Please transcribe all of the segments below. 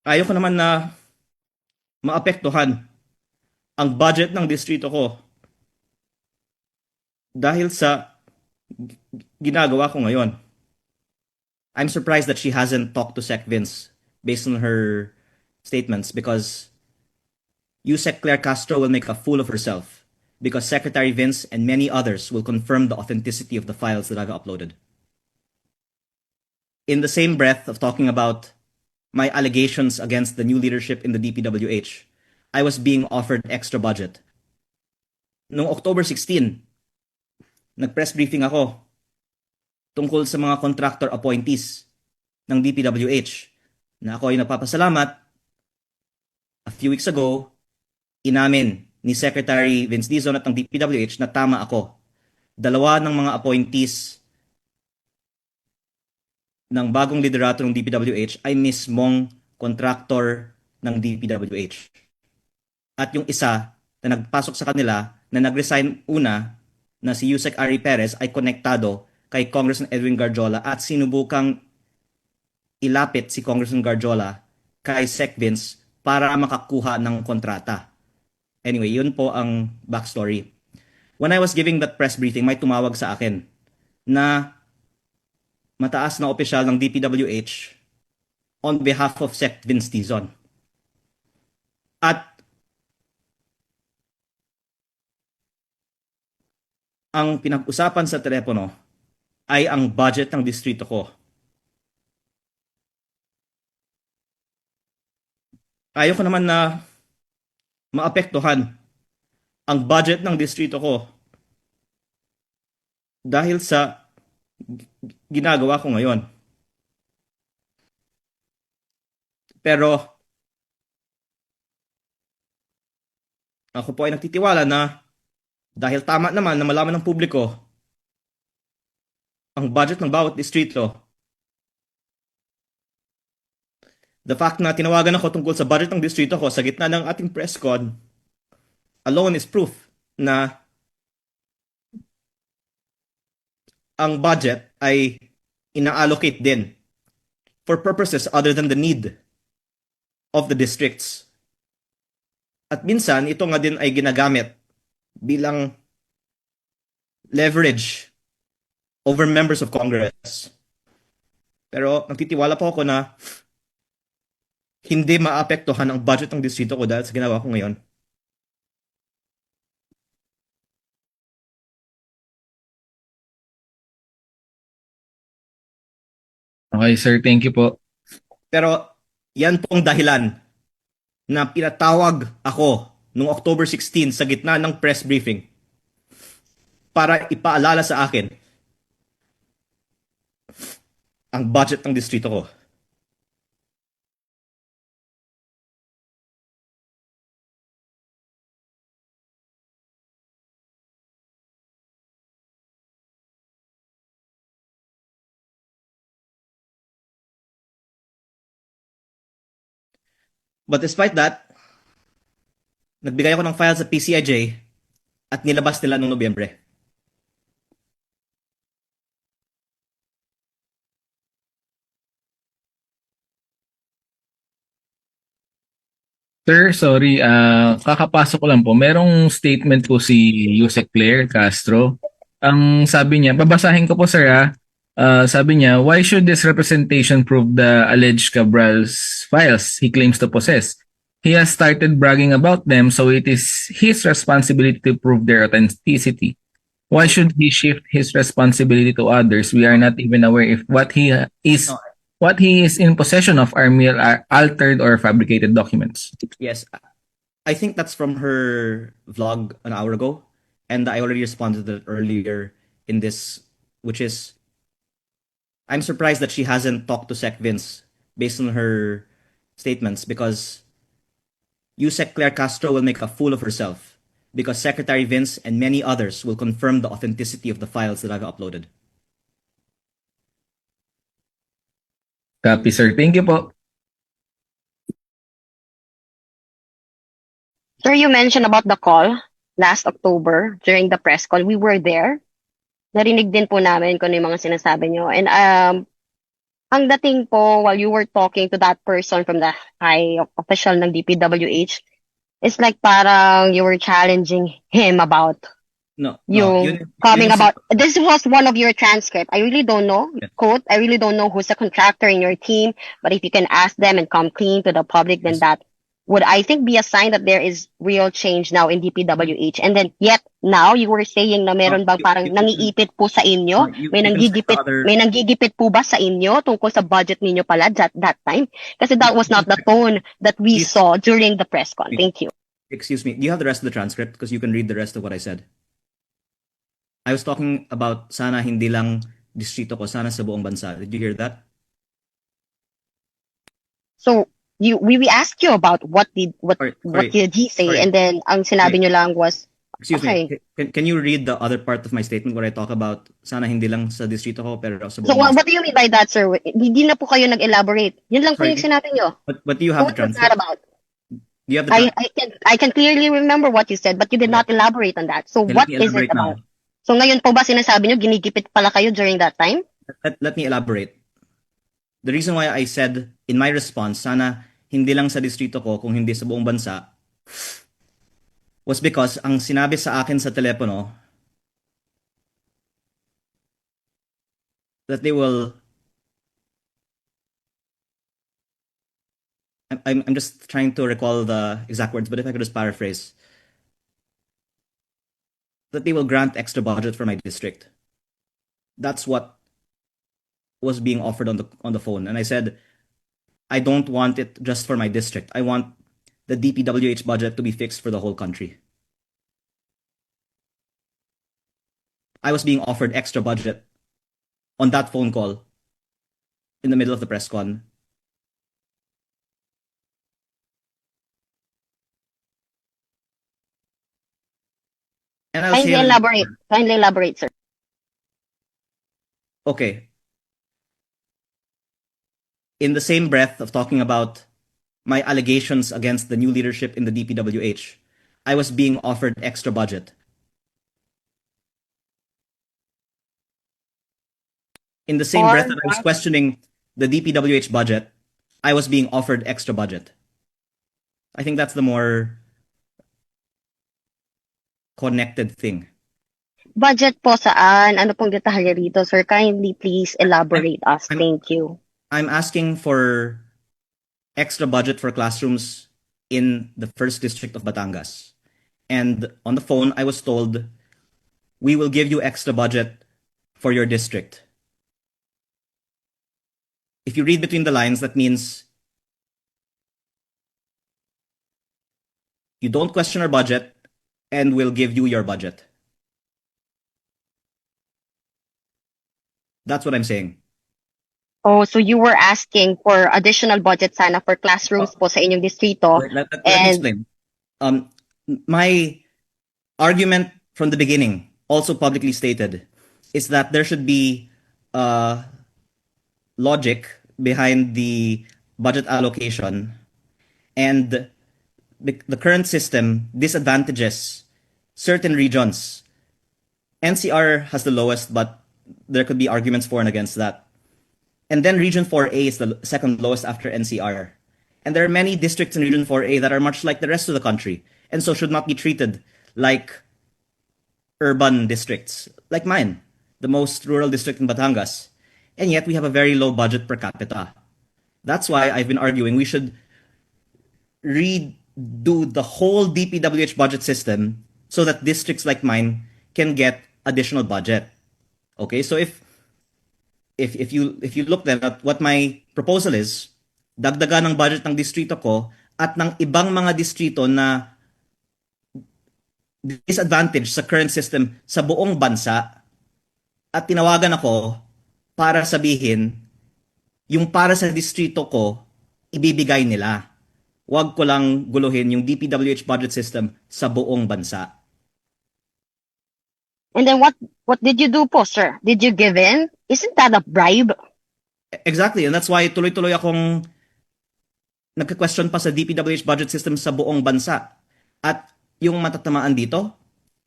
Ayaw ko naman na maapektuhan ang budget ng distrito ko dahil sa ginagawa ko ngayon. I'm surprised that she hasn't talked to Sec Vince based on her statements because Yusek Claire Castro will make a fool of herself because Secretary Vince and many others will confirm the authenticity of the files that I've uploaded. In the same breath of talking about my allegations against the new leadership in the DPWH, I was being offered extra budget. Noong October 16, nag-press briefing ako tungkol sa mga contractor appointees ng DPWH na ako ay nagpapasalamat. A few weeks ago, inamin ni Secretary Vince Dizon at ng DPWH na tama ako. Dalawa ng mga appointees ng bagong liderato ng DPWH ay mismong contractor ng DPWH. At yung isa na nagpasok sa kanila na nag-resign una na si Yusek Ari Perez ay konektado kay Congressman Edwin Garjola at sinubukang ilapit si Congressman Garjola kay Sec Vince para makakuha ng kontrata. Anyway, yun po ang backstory. When I was giving that press briefing, may tumawag sa akin na mataas na opisyal ng DPWH on behalf of Sec Vince Dizon. At ang pinag-usapan sa telepono ay ang budget ng distrito ko. Ayaw ko naman na maapektuhan ang budget ng distrito ko dahil sa ginagawa ko ngayon. Pero ako po ay nagtitiwala na dahil tama naman na malaman ng publiko ang budget ng bawat distrito, the fact na tinawagan ako tungkol sa budget ng distrito ko sa gitna ng ating press con alone is proof na ang budget ay ina-allocate din for purposes other than the need of the districts. At minsan, ito nga din ay ginagamit bilang leverage over members of Congress. Pero nagtitiwala po ako na hindi maapektuhan ang budget ng distrito ko dahil sa ginawa ko ngayon. Okay, sir. Thank you po. Pero yan pong dahilan na pinatawag ako noong October 16 sa gitna ng press briefing para ipaalala sa akin ang budget ng distrito ko. But despite that, nagbigay ako ng file sa PCIJ at nilabas nila noong Nobyembre. Sir, sorry. Kakapasok ko lang po. Merong statement po si Yusek Claire Castro. Ang sabi niya, babasahin ko po sir ha. Sabi niya, why should this representation prove the alleged Cabral's files he claims to possess? He has started bragging about them, so it is his responsibility to prove their authenticity. Why should he shift his responsibility to others? We are not even aware if No, what he is in possession of are mere altered or fabricated documents. yes, I think that's from her vlog an hour ago, and I already responded to that earlier in this, which is I'm surprised that she hasn't talked to Sec Vince based on her statements because Yusek Claire Castro will make a fool of herself because Secretary Vince and many others will confirm the authenticity of the files that I've uploaded. Copy, sir. Thank you po. Sir, you mentioned about the call last October during the press call. We were there. Narinig din po namin kung ano yung mga sinasabi nyo. And Ang dating po, while you were talking to that person from the high official ng DPWH, it's like parang you were challenging him about No, no, yung coming about. This was one of your transcript. I really don't know, quote, I really don't know who's the contractor in your team, but if you can ask them and come clean to the public, then Yes. that would, I think, be a sign that there is real change now in DPWH. And then, yet, now, you were saying na meron bang parang nangiipit po sa inyo? May nanggigipit po ba sa inyo tungkol sa budget ninyo pala that time? Kasi that was not the tone that we saw during the press con. Thank you. Excuse me, do you have the rest of the transcript? Because you can read the rest of what I said. I was talking about sana hindi lang distrito ko, sana sa buong bansa. Did you hear that? So, we asked you about what Sorry. did he say, Sorry. and then ang sinabi nyo lang was, Excuse okay. me, can you read the other part of my statement where I talk about sana hindi lang sa distrito ko, pero sa So buong what bansa? do you mean by that, sir? Hindi na po kayo nag-elaborate. Yun lang po Sorry. yung sinabi nyo. But do you have the What was that transcript? about? Do you have the transcript? I can clearly remember what you said, but you did not elaborate on that. So Okay, what let me is it elaborate about? now. So ngayon po ba sinasabi nyo, ginigipit pala kayo during that time? Let me elaborate. The reason why I said in my response, sana hindi lang sa distrito ko, kung hindi sa buong bansa, was because ang sinabi sa akin sa telepono that they will. I'm just trying to recall the exact words, but if I could just paraphrase, that they will grant extra budget for my district. That's what was being offered on the phone, and I said, I don't want it just for my district. I want the DPWH budget to be fixed for the whole country. I was being offered extra budget on that phone call in the middle of the press con. And I'll say Kindly elaborate, sir. okay. In the same breath of talking about my allegations against the new leadership in the DPWH, I was being offered extra budget. In the same breath that I was questioning the DPWH budget, I was being offered extra budget. I think that's the more connected thing. Budget po saan? Ano pong detalye rito, sir? Kindly please elaborate us. Thank you. I'm asking for extra budget for classrooms in the 1st District of Batangas. And on the phone, I was told, we will give you extra budget for your district. If you read between the lines, that means you don't question our budget and we'll give you your budget. That's what I'm saying. Oh, so you were asking for additional budget sana for classrooms po sa inyong distrito. Let me explain. My argument from the beginning, also publicly stated, is that there should be logic behind the budget allocation, and the current system disadvantages certain regions. NCR has the lowest, but there could be arguments for and against that. And then Region 4A is the second lowest after NCR. And there are many districts in Region 4A that are much like the rest of the country, and so should not be treated like urban districts, like mine, the most rural district in Batangas. And yet we have a very low budget per capita. That's why I've been arguing we should redo the whole DPWH budget system so that districts like mine can get additional budget. Okay, so if you look then at what my proposal is, dagdagan ng budget ng distrito ko at ng ibang mga distrito na disadvantage sa current system sa buong bansa, at tinawagan ako para sabihin yung para sa distrito ko ibibigay nila. Huwag ko lang guluhin yung DPWH budget system sa buong bansa. And then what did you do po, sir? Did you give in? Isn't that a bribe? Exactly, and that's why tuloy-tuloy akong nagka-question pa sa DPWH budget system sa buong bansa. At yung matatamaan dito,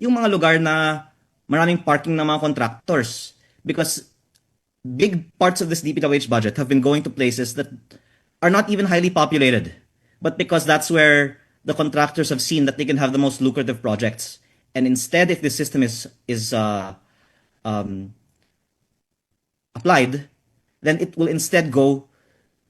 yung mga lugar na maraming parking ng mga contractors. Because big parts of this DPWH budget have been going to places that are not even highly populated, but because that's where the contractors have seen that they can have the most lucrative projects. And instead, if this system is um, applied, then it will instead go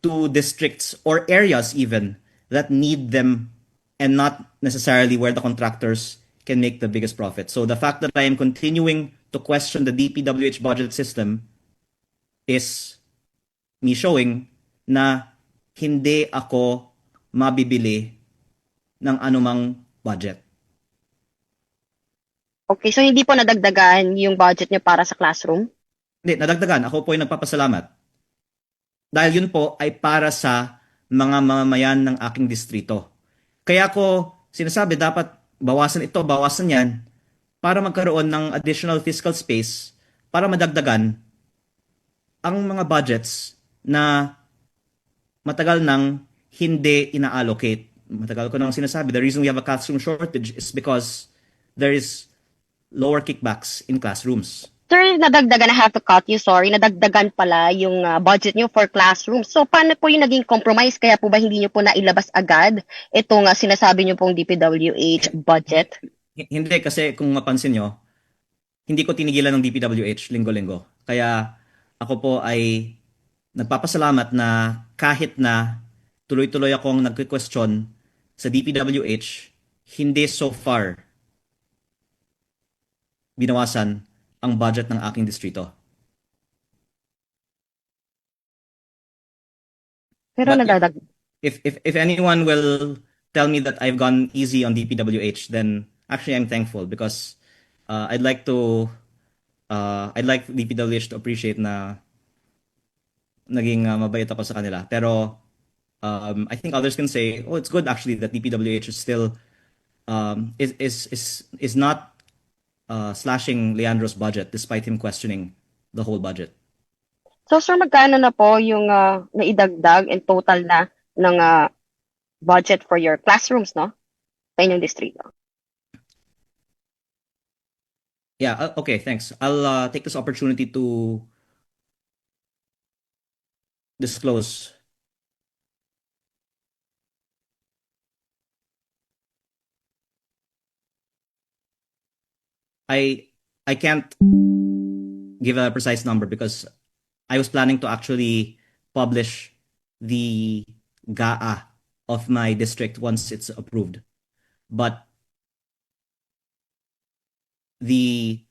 to districts or areas even that need them and not necessarily where the contractors can make the biggest profit. So the fact that I am continuing to question the DPWH budget system is me showing na hindi ako mabibili ng anumang budget. Okay, so hindi po nadagdagan yung budget nyo para sa classroom? Hindi, nadagdagan. Ako po ay nagpapasalamat. Dahil yun po ay para sa mga mamamayan ng aking distrito. Kaya ko sinasabi dapat bawasan ito, bawasan yan para magkaroon ng additional fiscal space para madagdagan ang mga budgets na matagal nang hindi ina-allocate. Matagal ko nang sinasabi, the reason we have a classroom shortage is because there is lower kickbacks in classrooms. Sir, nadagdagan, I have to cut you, sorry, nadagdagan pala yung budget nyo for classroom. So, paano po yung naging compromise? Kaya po ba hindi nyo po nailabas agad itong sinasabi nyo pong DPWH budget? Hindi, kasi kung mapansin nyo, hindi ko tinigilan ng DPWH linggo-linggo. Kaya ako po ay nagpapasalamat na kahit na tuloy-tuloy akong nagque-question sa DPWH, hindi so far binawasan ang budget ng aking distrito. Pero But nadadag. if anyone will tell me that I've gone easy on DPWH, then actually I'm thankful because I'd like DPWH to appreciate na naging mabait ako sa kanila. Pero I think others can say, oh, it's good actually that DPWH is still is not slashing Leandro's budget despite him questioning the whole budget. So, sir, magkano na po yung naidagdag in total na ng budget for your classrooms, no? Sa inyong distrito. Yeah, okay, thanks. I'll take this opportunity to disclose. I can't give a precise number because I was planning to actually publish the GAA of my district once it's approved. But the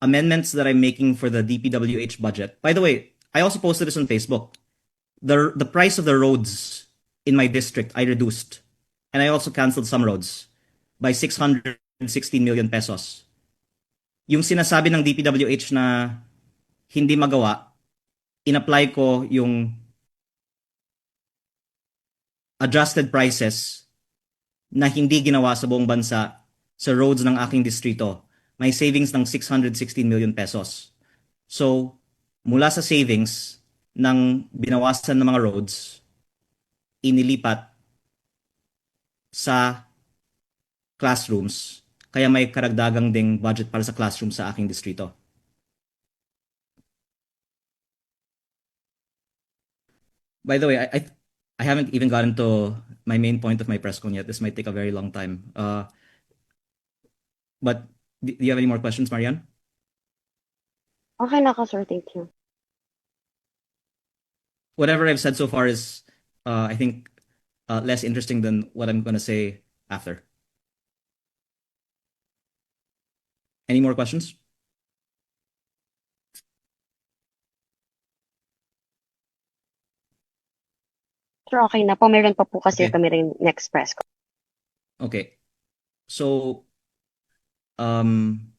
amendments that I'm making for the DPWH budget, by the way, I also posted this on Facebook. The price of the roads in my district I reduced, and I also canceled some roads by 616 million pesos. Yung sinasabi ng DPWH na hindi magawa, in-apply ko yung adjusted prices na hindi ginawa sa buong bansa sa roads ng aking distrito. May savings ng 616 million pesos. So, mula sa savings ng binawasan ng mga roads, inilipat sa classrooms. Kaya may karagdagang ding budget para sa classroom sa aking distrito. By the way, I haven't even gotten to my main point of my press con yet. This might take a very long time. But do you have any more questions, Marian? Okay na ka, sir. Thank you. Whatever I've said so far is, I think, less interesting than what I'm going to say after. Any more questions? Sir, okay na po. Meron pa po kasi Okay. kami rin next press. Okay. So, um,